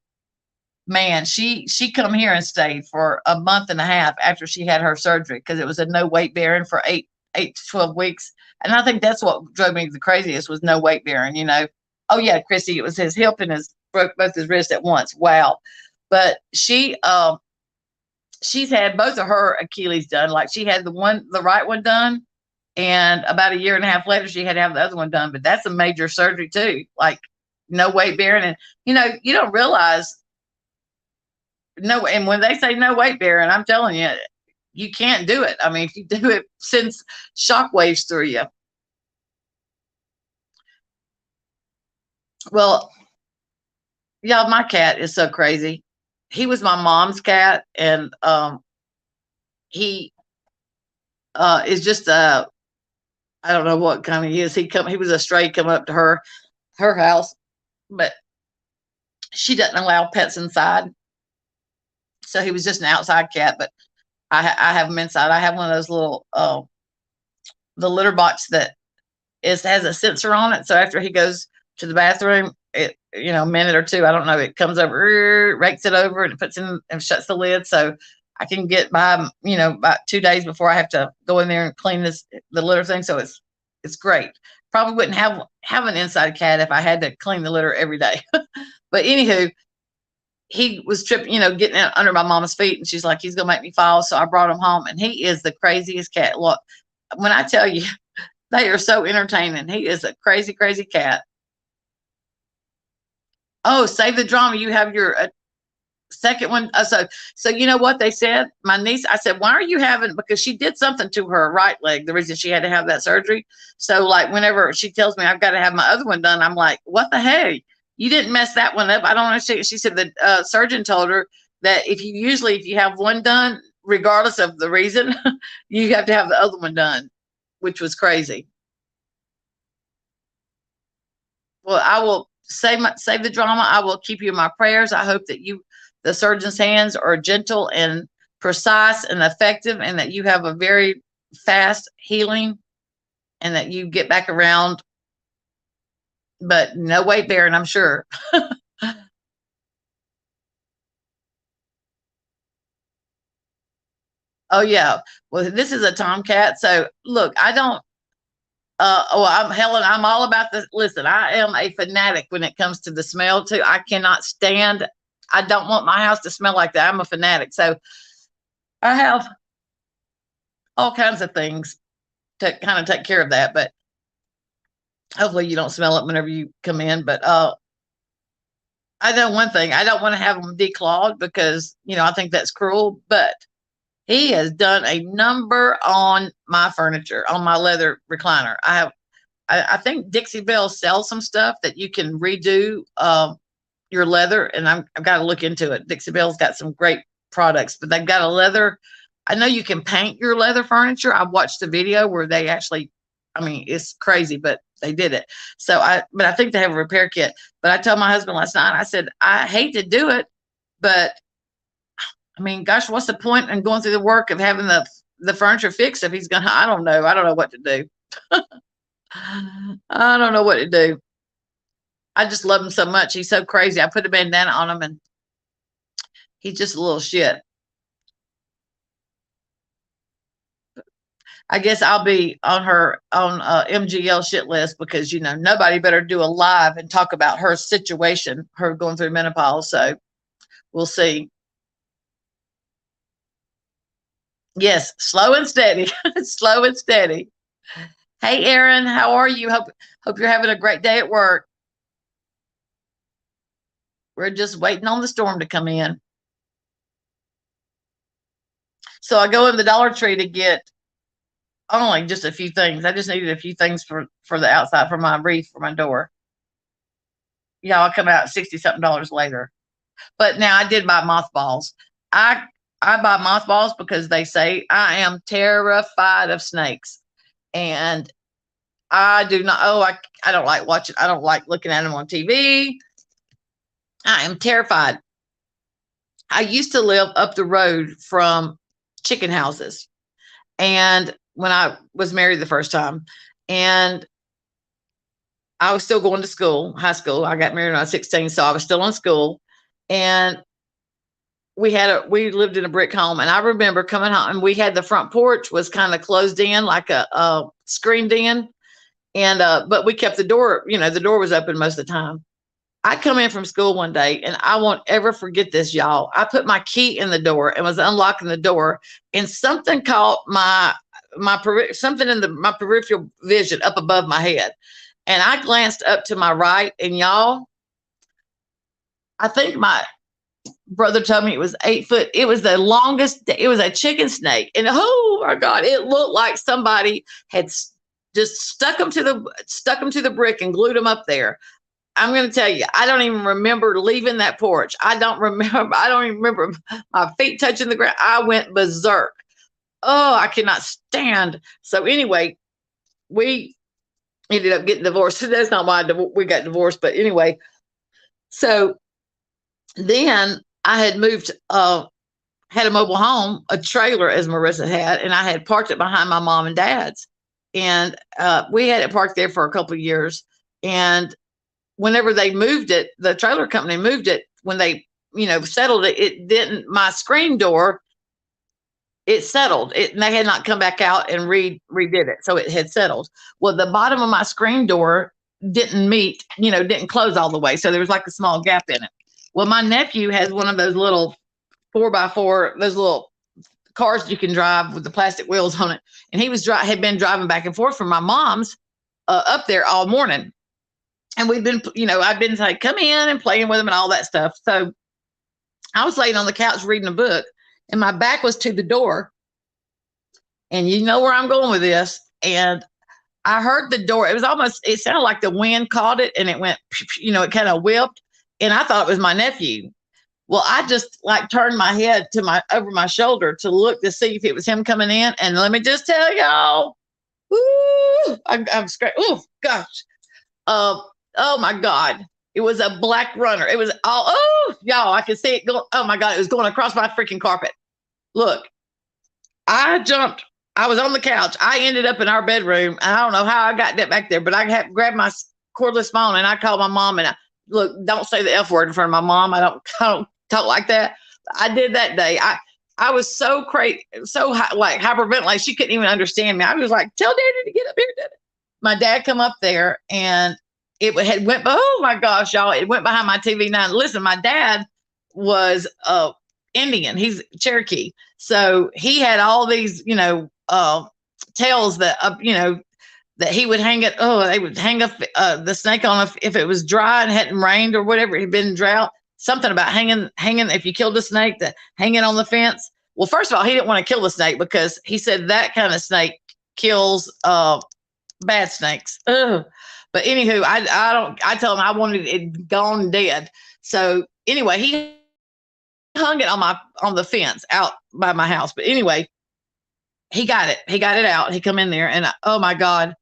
man, she come here and stayed for a month and a half after she had her surgery, because it was a no weight bearing for 8 to 12 weeks. And I think that's what drove me the craziest, was no weight bearing, Oh yeah, Chrissy, it was his hip and broke both his wrists at once. Wow. But she's had both of her Achilles done. Like, she had the right one done, and about a year and a half later, she had to have the other one done. But that's a major surgery too, like no weight bearing. And you don't realize, no, and when they say no weight bearing, I'm telling you, you can't do it. I mean, if you do it, sends shockwaves through you. Well, yeah, my cat is so crazy. He was my mom's cat, and he is just I don't know what kind he is. He was a stray, come up to her house, but she doesn't allow pets inside. So he was just an outside cat, but I have him inside. I have one of those little the litter box that has a sensor on it. So after he goes to the bathroom, it, a minute or two, I don't know, it comes over, rakes it over, and it puts in and shuts the lid. So I can get by, about 2 days before I have to go in there and clean the litter thing. So it's great. Probably wouldn't have an inside cat if I had to clean the litter every day. But anywho, he was tripping, getting under my mama's feet, and she's like, he's gonna make me fall. So I brought him home, and he is the craziest cat. Look, when I tell you, they are so entertaining. He is a crazy, crazy cat. Oh, save the drama. You have your second one. So you know what they said? My niece, I said, why are you having, because she did something to her right leg, the reason she had to have that surgery. So like, whenever she tells me I've got to have my other one done, I'm like, what the heck? You didn't mess that one up. I don't understand. She said the surgeon told her that if you have one done, regardless of the reason, you have to have the other one done, which was crazy. Well, I will save the drama. I will keep you in my prayers. I hope that the surgeon's hands are gentle and precise and effective, and that you have a very fast healing, and that you get back around. But no weight bearing, I'm sure. Oh yeah. Well, this is a tomcat. So look, I don't. I'm Helen. I'm all about this. Listen, I am a fanatic when it comes to the smell too. I cannot stand. I don't want my house to smell like that. I'm a fanatic. So I have all kinds of things to kind of take care of that. But hopefully you don't smell it whenever you come in. But I know one thing. I don't want to have them declawed, because I think that's cruel. But he has done a number on my furniture, on my leather recliner. I think Dixie Belle sells some stuff that you can redo your leather, and I've got to look into it. Dixie Belle's got some great products, but they've got a leather. I know you can paint your leather furniture. I watched the video where they actually, I mean, it's crazy, but they did it. But I think they have a repair kit. But I told my husband last night, I said, I hate to do it, but I mean, gosh, what's the point in going through the work of having the furniture fixed if he's gonna? I don't know. I don't know what to do. I don't know what to do. I just love him so much. He's so crazy. I put a bandana on him, and he's just a little shit. I guess I'll be on MGL shit list because nobody better do a live and talk about her situation, her going through menopause. So we'll see. Yes, slow and steady, slow and steady. Hey, Aaron, how are you? Hope you're having a great day at work. We're just waiting on the storm to come in. So I go in the Dollar Tree to get only just a few things. I just needed a few things for the outside, for my wreath for my door. I'll come out $60-something later. But now I did buy mothballs. I buy mothballs because they say I am terrified of snakes, and I do not. I don't like watching. I don't like looking at them on TV. I am terrified. I used to live up the road from chicken houses, and when I was married the first time, and I was still going to school, high school. I got married when I was 16, so I was still in school, and we lived in a brick home, and I remember coming home, and we had the front porch was kind of closed in, like a screened in, and but we kept the door. The door was open most of the time. I come in from school one day, and I won't ever forget this, y'all. I put my key in the door and was unlocking the door, and something caught my something in my peripheral vision up above my head, and I glanced up to my right, and y'all, I think my brother told me it was 8 foot. It was the longest. It was a chicken snake, and oh my God, it looked like somebody had just stuck them to the brick and glued them up there. I'm going to tell you, I don't even remember leaving that porch. I don't even remember my feet touching the ground. I went berserk. Oh, I cannot stand. So anyway, we ended up getting divorced. That's not why we got divorced, but anyway. So then I had moved, had a mobile home, a trailer, as Marissa had, and I had parked it behind my mom and dad's. And we had it parked there for a couple of years. And whenever they moved it, the trailer company moved it, when they, settled it, it didn't, my screen door, it settled it, and they had not come back out and redid it. So it had settled. Well, the bottom of my screen door didn't didn't close all the way. So there was like a small gap in it. Well, my nephew has one of those little 4x4, those little cars you can drive with the plastic wheels on it. And he had been driving back and forth from my mom's up there all morning. And we've been, I've been like, come in and playing with him and all that stuff. So I was laying on the couch reading a book, and my back was to the door. And you know where I'm going with this. And I heard the door. It sounded like the wind caught it, and it went, it kind of whipped. And I thought it was my nephew. Well, I just like turned my head over my shoulder to look to see if it was him coming in. And let me just tell y'all, I'm scared. Oh gosh. Oh my God. It was a black runner. It was y'all, I could see it go. Oh my God. It was going across my freaking carpet. Look, I jumped. I was on the couch. I ended up in our bedroom. I don't know how I got that back there, but I had grabbed my cordless phone, and I called my mom, and look, don't say the F word in front of my mom. I don't talk like that. I did that day. I was so crazy, so like hyperventilating. She couldn't even understand me. I was like, tell Daddy to get up here. Daddy. My dad come up there, and it had went. Oh my gosh, y'all! It went behind my TV. Now listen, my dad was Indian. He's Cherokee, so he had all these, tails that that he would hang it. Oh, they would hang up the snake on if it was dry and hadn't rained or whatever. It had been drought. Something about hanging if you killed a snake, that hanging on the fence. Well, first of all, he didn't want to kill the snake because he said that kind of snake kills bad snakes. Ugh. But anywho, I told him I wanted it gone dead. So anyway, he hung it on the fence out by my house. But anyway, he got it out. He come in there, and oh my God.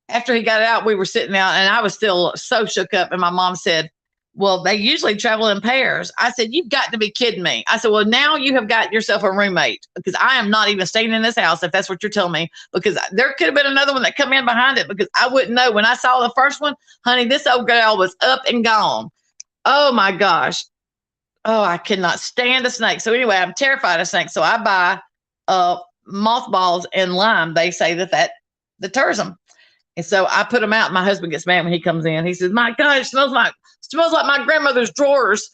After he got it out, we were sitting out, and I was still so shook up. And my mom said, well, they usually travel in pairs. I said, you've got to be kidding me. I said, well, now you have got yourself a roommate, because I am not even staying in this house if that's what you're telling me, because there could have been another one that come in behind it, because I wouldn't know. When I saw the first one, honey, this old girl was up and gone. Oh my gosh. Oh, I cannot stand a snake. So anyway, I'm terrified of snakes. So I buy mothballs and lime. They say that deters them. And so I put them out. My husband gets mad when he comes in. He says, my God, it smells like my grandmother's drawers,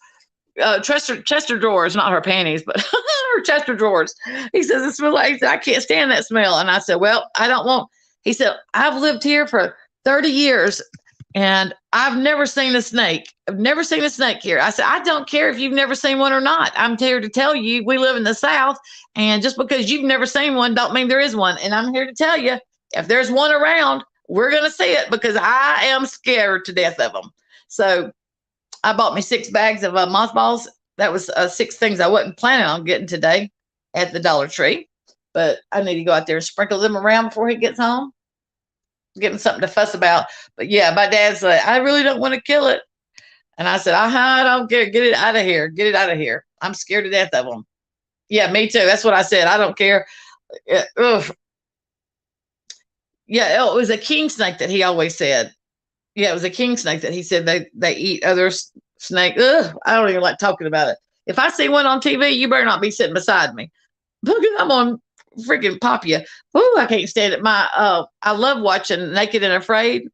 Chester drawers, not her panties, but her Chester drawers. He says, it smells like, I can't stand that smell. And I said, well, I don't want, he said, I've lived here for 30 years and I've never seen a snake. I've never seen a snake here. I said, I don't care if you've never seen one or not. I'm here to tell you, we live in the South, and just because you've never seen one don't mean there is one. And I'm here to tell you, if there's one around, we're going to see it, because I am scared to death of them. So I bought me 6 bags of mothballs. That was 6 things I wasn't planning on getting today at the Dollar Tree, but I need to go out there and sprinkle them around before he gets home. Give him something to fuss about. But yeah, my dad's like, I really don't want to kill it. And I said, I don't care. Get it out of here. Get it out of here. I'm scared to death of them. Yeah, me too. That's what I said. I don't care. Yeah, it was a king snake that he always said. Yeah, it was a king snake that he said they eat other snake. Ugh, I don't even like talking about it. If I see one on TV, you better not be sitting beside me, because I'm on freaking Phobia. Ooh, I can't stand it. I love watching Naked and Afraid,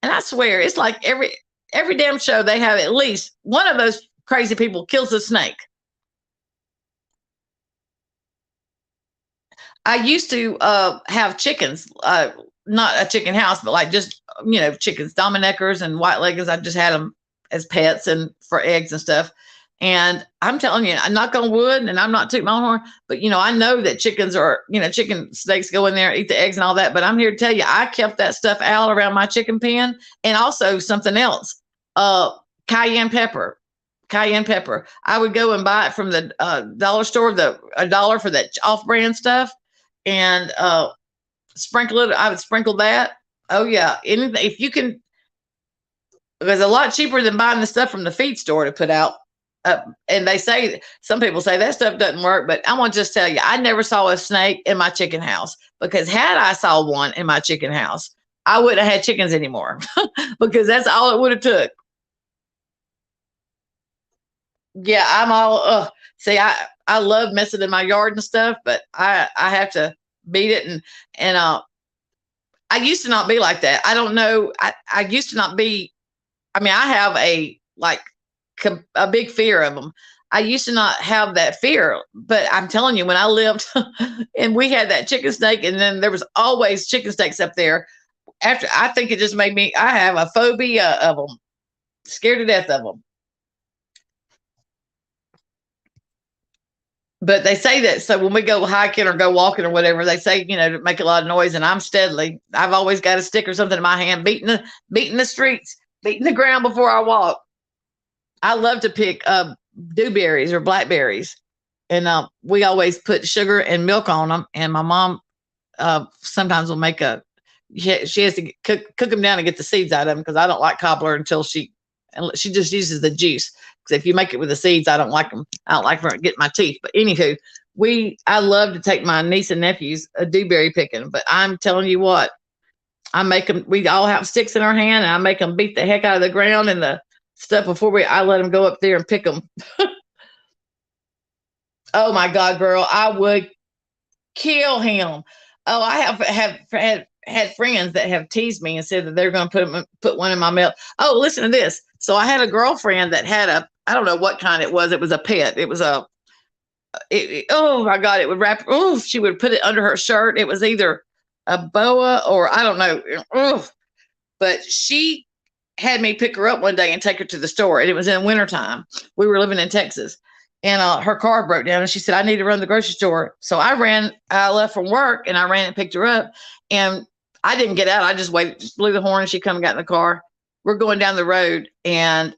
and I swear it's like every damn show they have at least one of those crazy people kills a snake. I used to have chickens, not a chicken house, but like just, chickens, Dominickers and white leggings. I just had them as pets and for eggs and stuff. And I'm telling you, I'm knock on wood, and I'm not tooting my own horn, but I know that chickens are, chicken snakes go in there, eat the eggs and all that. But I'm here to tell you, I kept that stuff out around my chicken pen, and also something else, cayenne pepper. Cayenne pepper. I would go and buy it from the dollar store, $1 for that off-brand stuff, and sprinkle it. I would sprinkle that. Oh yeah, anything if you can. It's a lot cheaper than buying the stuff from the feed store to put out. And some people say that stuff doesn't work, but I'm gonna just tell you, I never saw a snake in my chicken house, because had I saw one in my chicken house, I wouldn't have had chickens anymore, because that's all it would have took. Yeah, I'm all see, I love messing in my yard and stuff, but I have to beat it, and I used to not be like that. I don't know. I used to not be. I mean, I have a big fear of them. I used to not have that fear, but I'm telling you, when I lived and we had that chicken snake, and then there was always chicken snakes up there. After, I think it just made me. I have a phobia of them, scared to death of them. But they say that, so when we go hiking or go walking or whatever, they say, to make a lot of noise, and I've always got a stick or something in my hand, beating the streets, beating the ground before I walk. I love to pick dewberries or blackberries, and we always put sugar and milk on them. And my mom sometimes will make she has to cook them down and get the seeds out of them, because I don't like cobbler until she just uses the juice. Because if you make it with the seeds, I don't like them. I don't like for it to get my teeth. But anywho, I love to take my niece and nephews a dewberry picking. But I'm telling you what, I make them. We all have sticks in our hand, and I make them beat the heck out of the ground and the stuff before I let them go up there and pick them. Oh my God, girl, I would kill him. Oh, I have had friends that have teased me and said that they're going to put one in my milk. Oh, listen to this. So I had a girlfriend that had I don't know what kind it was. It was a pet. It was oh my God, it would wrap. Oh, she would put it under her shirt. It was either a boa or I don't know. Oh, but she had me pick her up one day and take her to the store. And it was in wintertime. We were living in Texas, and her car broke down, and she said, I need to run to the grocery store. So I left from work, and I ran and picked her up, and I didn't get out. I just waited, just blew the horn, and she come and got in the car. We're going down the road, and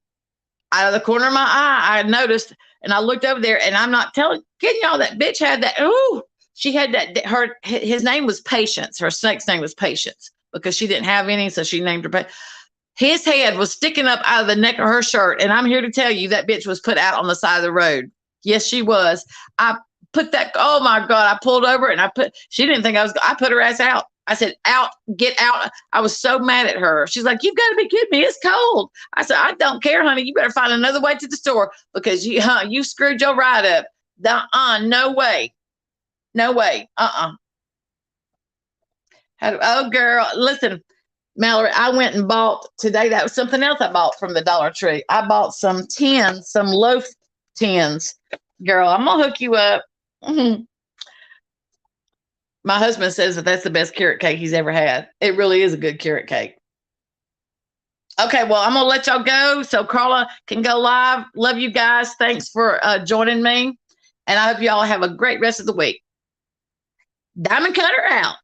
out of the corner of my eye, I noticed, and I looked over there, and I'm not kidding y'all, that bitch had that. Ooh, she had that. His name was Patience. Her snake's name was Patience, because she didn't have any, so she named her. His head was sticking up out of the neck of her shirt. And I'm here to tell you that bitch was put out on the side of the road. Yes, she was. I put that, oh my God, I pulled over and she didn't think I put her ass out. I said, out, get out. I was so mad at her. She's like, you've got to be kidding me. It's cold. I said, I don't care, honey. You better find another way to the store because you screwed your ride up. No way. No way. Oh, girl, listen, Mallory, I went and bought today. That was something else I bought from the Dollar Tree. I bought some tins, some loaf tins. Girl, I'm going to hook you up. Mm-hmm. My husband says that that's the best carrot cake he's ever had. It really is a good carrot cake. Okay, well, I'm going to let y'all go so Carla can go live. Love you guys. Thanks for joining me. And I hope y'all have a great rest of the week. Diamond Cutter out.